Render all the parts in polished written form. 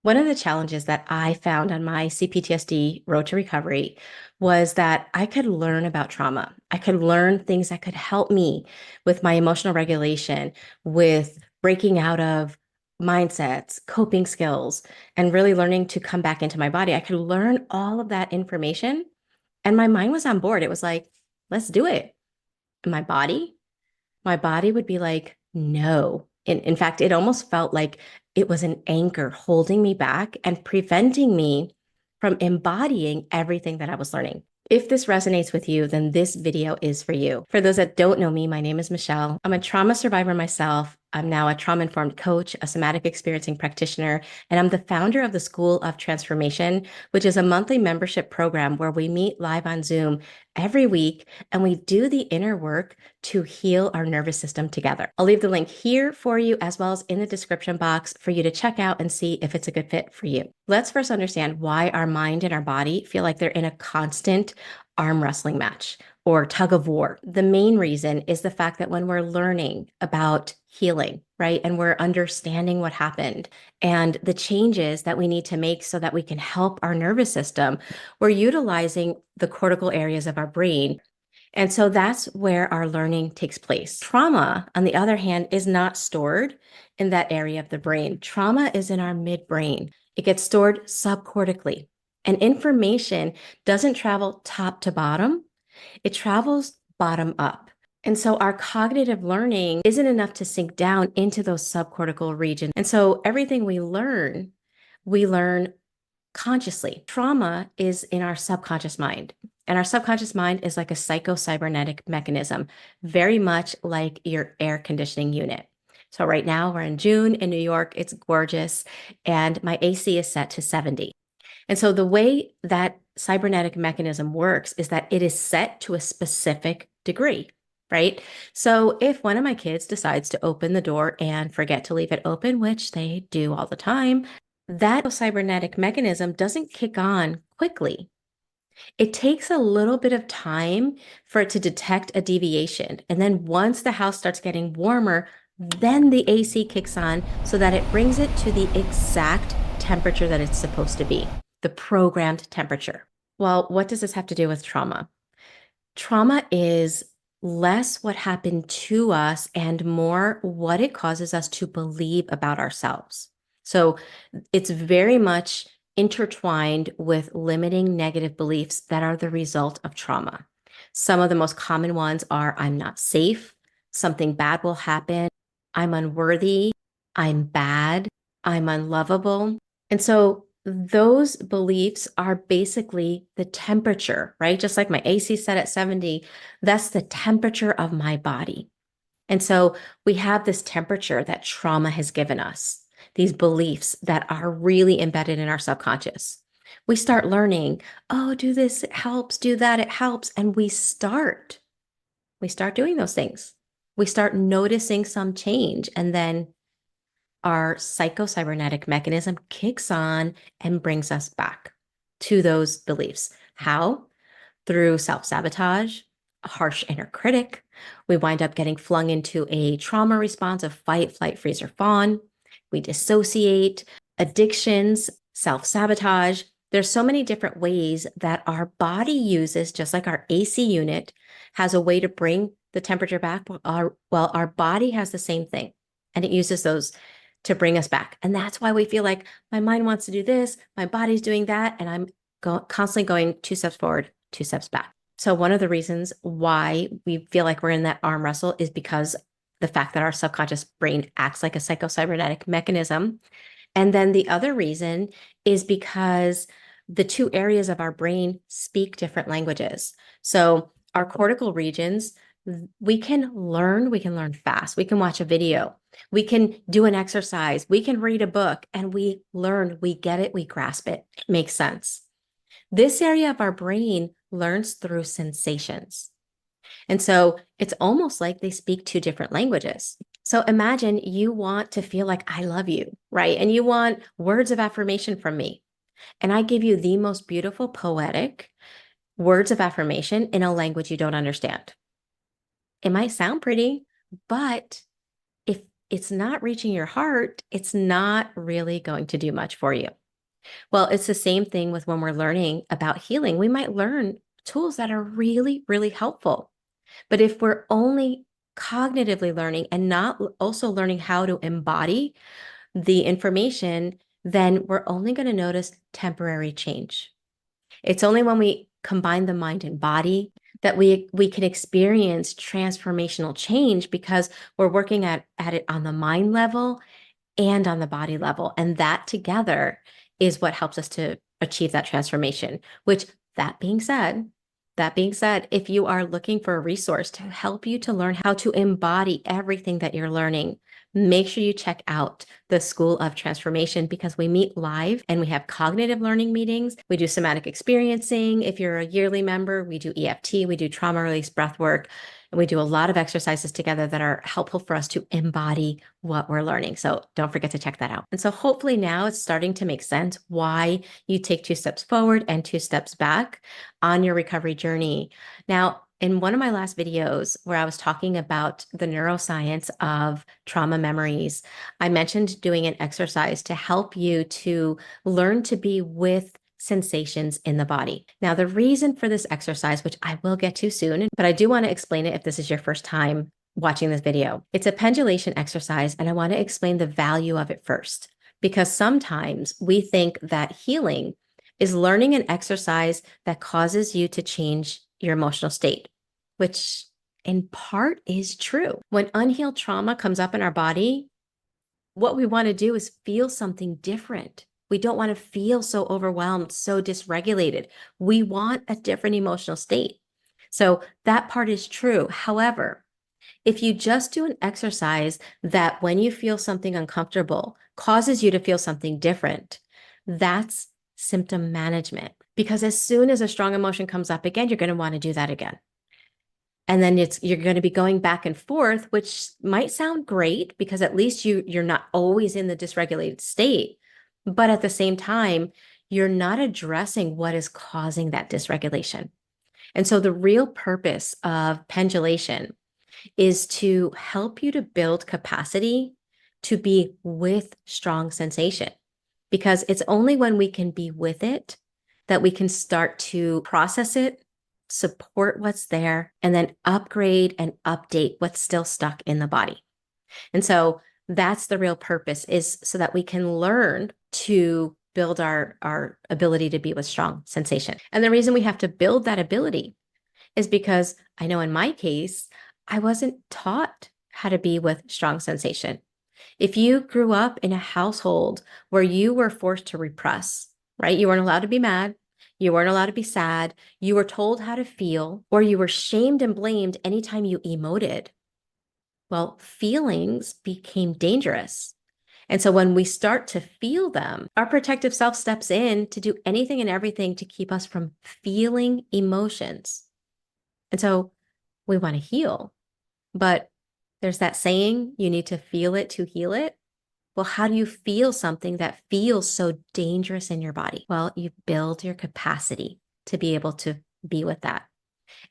One of the challenges that I found on my CPTSD road to recovery was that I could learn about trauma. I could learn things that could help me with my emotional regulation, with breaking out of mindsets, coping skills, and really learning to come back into my body. I could learn all of that information, and my mind was on board. It was like, let's do it. And my body would be like, no. In fact, it almost felt like it was an anchor holding me back and preventing me from embodying everything that I was learning. If this resonates with you, then this video is for you. For those that don't know me, my name is Michelle. I'm a trauma survivor myself. I'm now a trauma-informed coach, a somatic experiencing practitioner, and I'm the founder of the School of Transformation, which is a monthly membership program where we meet live on Zoom every week and we do the inner work to heal our nervous system together. I'll leave the link here for you as well as in the description box for you to check out and see if it's a good fit for you. Let's first understand why our mind and our body feel like they're in a constant arm wrestling match or tug of war. The main reason is the fact that when we're learning about healing, right, and we're understanding what happened and the changes that we need to make so that we can help our nervous system, we're utilizing the cortical areas of our brain. And so that's where our learning takes place. Trauma, on the other hand, is not stored in that area of the brain. Trauma is in our midbrain. It gets stored subcortically. And information doesn't travel top to bottom, it travels bottom up. And so our cognitive learning isn't enough to sink down into those subcortical regions. And so everything we learn consciously. Trauma is in our subconscious mind. And our subconscious mind is like a psycho-cybernetic mechanism, very much like your air conditioning unit. So right now we're in June in New York, it's gorgeous, and my AC is set to 70. And so the way that cybernetic mechanism works is that it is set to a specific degree, right? So if one of my kids decides to open the door and forget to leave it open, which they do all the time, that cybernetic mechanism doesn't kick on quickly. It takes a little bit of time for it to detect a deviation. And then once the house starts getting warmer, then the AC kicks on so that it brings it to the exact temperature that it's supposed to be, the programmed temperature. Well, what does this have to do with trauma? Trauma is less what happened to us and more what it causes us to believe about ourselves. So it's very much intertwined with limiting negative beliefs that are the result of trauma. Some of the most common ones are I'm not safe, something bad will happen, I'm unworthy, I'm bad, I'm unlovable. And so those beliefs are basically the temperature, right? Just like my AC set at 70, that's the temperature of my body. And so we have this temperature that trauma has given us, these beliefs that are really embedded in our subconscious. We start learning, oh, do this, it helps, do that, it helps. And we start doing those things. We start noticing some change, and then our psycho-cybernetic mechanism kicks on and brings us back to those beliefs. How? Through self-sabotage, a harsh inner critic. We wind up getting flung into a trauma response of fight, flight, freeze, or fawn. We dissociate, addictions, self-sabotage. There's so many different ways that our body uses, just like our AC unit has a way to bring the temperature back. Our body has the same thing, and it uses those to bring us back. And that's why we feel like my mind wants to do this, my body's doing that, and I'm constantly going 2 steps forward, 2 steps back. So one of the reasons why we feel like we're in that arm wrestle is because the fact that our subconscious brain acts like a psycho-cybernetic mechanism. And then the other reason is because the two areas of our brain speak different languages. So our cortical regions, we can learn fast. We can watch a video. We can do an exercise. We can read a book, and we learn, we get it, we grasp it. It makes sense. This area of our brain learns through sensations. And so it's almost like they speak 2 different languages. So imagine you want to feel like I love you, right? And you want words of affirmation from me. And I give you the most beautiful, poetic words of affirmation in a language you don't understand. It might sound pretty, but if it's not reaching your heart, it's not really going to do much for you. Well, it's the same thing with when we're learning about healing. We might learn tools that are really, really helpful. But if we're only cognitively learning and not also learning how to embody the information, then we're only going to notice temporary change. It's only when we combine the mind and body that we can experience transformational change, because we're working at it on the mind level and on the body level. And that together is what helps us to achieve that transformation, which that being said, if you are looking for a resource to help you to learn how to embody everything that you're learning, make sure you check out the School of Transformation, because we meet live and we have cognitive learning meetings. We do somatic experiencing. If you're a yearly member, we do EFT, we do trauma release breath work, and we do a lot of exercises together that are helpful for us to embody what we're learning. So don't forget to check that out. And so hopefully now it's starting to make sense why you take 2 steps forward and 2 steps back on your recovery journey. Now, in one of my last videos where I was talking about the neuroscience of trauma memories, I mentioned doing an exercise to help you to learn to be with sensations in the body. Now, the reason for this exercise, which I will get to soon, but I do want to explain it if this is your first time watching this video. It's a pendulation exercise, and I want to explain the value of it first, because sometimes we think that healing is learning an exercise that causes you to change your emotional state, which in part is true. When unhealed trauma comes up in our body, what we want to do is feel something different. We don't want to feel so overwhelmed, so dysregulated. We want a different emotional state. So that part is true. However, if you just do an exercise that when you feel something uncomfortable causes you to feel something different, that's symptom management. Because as soon as a strong emotion comes up again, you're going to want to do that again. And then you're going to be going back and forth, which might sound great because at least you're not always in the dysregulated state. But at the same time, you're not addressing what is causing that dysregulation. And so the real purpose of pendulation is to help you to build capacity to be with strong sensation, because it's only when we can be with it that we can start to process it, support what's there, and then upgrade and update what's still stuck in the body. And so that's the real purpose, is so that we can learn to build our ability to be with strong sensation. And the reason we have to build that ability is because I know in my case, I wasn't taught how to be with strong sensation. If you grew up in a household where you were forced to repress, right? You weren't allowed to be mad. You weren't allowed to be sad. You were told how to feel, or you were shamed and blamed anytime you emoted. Well, feelings became dangerous. And so when we start to feel them, our protective self steps in to do anything and everything to keep us from feeling emotions. And so we want to heal, but there's that saying, you need to feel it to heal it. Well, how do you feel something that feels so dangerous in your body? Well, you build your capacity to be able to be with that.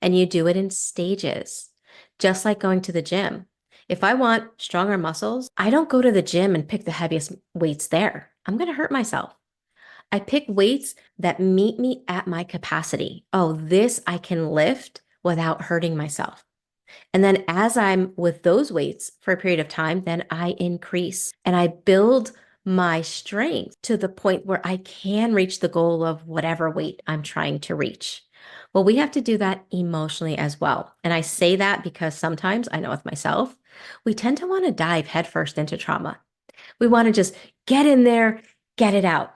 And you do it in stages, just like going to the gym. If I want stronger muscles, I don't go to the gym and pick the heaviest weights there. I'm going to hurt myself. I pick weights that meet me at my capacity. Oh, this I can lift without hurting myself. And then as I'm with those weights for a period of time, then I increase and I build my strength to the point where I can reach the goal of whatever weight I'm trying to reach. Well, we have to do that emotionally as well. And I say that because sometimes I know with myself, we tend to want to dive headfirst into trauma. We want to just get in there, get it out.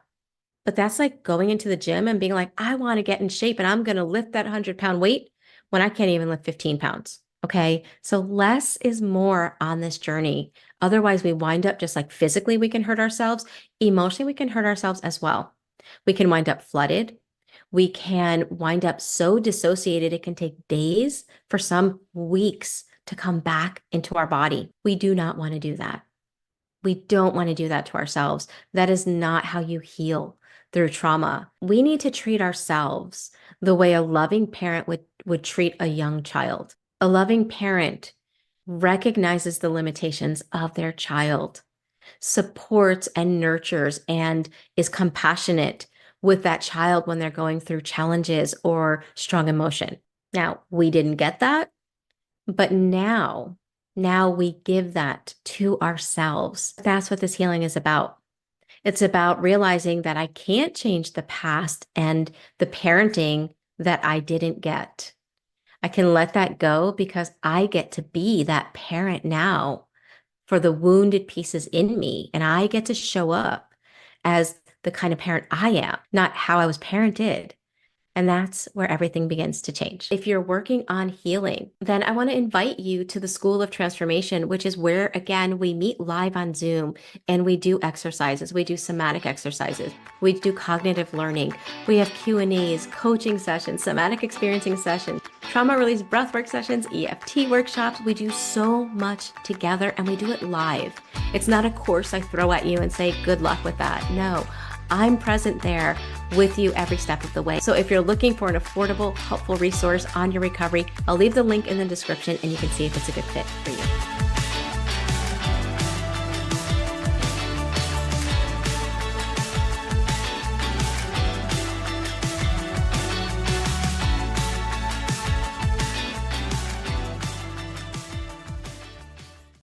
But that's like going into the gym and being like, I want to get in shape and I'm going to lift that 100-pound weight when I can't even lift 15 pounds. Okay. So less is more on this journey. Otherwise, we wind up just like physically, we can hurt ourselves. Emotionally, we can hurt ourselves as well. We can wind up flooded. We can wind up so dissociated, it can take days, for some weeks, to come back into our body. We do not want to do that. We don't want to do that to ourselves. That is not how you heal through trauma. We need to treat ourselves the way a loving parent would treat a young child. A loving parent recognizes the limitations of their child, supports and nurtures and is compassionate with that child when they're going through challenges or strong emotion. Now, we didn't get that, but now we give that to ourselves. That's what this healing is about. It's about realizing that I can't change the past and the parenting that I didn't get. I can let that go because I get to be that parent now for the wounded pieces in me. And I get to show up as the kind of parent I am, not how I was parented. And that's where everything begins to change. If you're working on healing, then I want to invite you to the School of Transformation, which is where, again, we meet live on Zoom and we do exercises. We do somatic exercises. We do cognitive learning. We have Q&As, coaching sessions, somatic experiencing sessions, trauma release breathwork sessions, EFT workshops. We do so much together and we do it live. It's not a course I throw at you and say, good luck with that. No. I'm present there with you every step of the way. So if you're looking for an affordable, helpful resource on your recovery, I'll leave the link in the description and you can see if it's a good fit for you.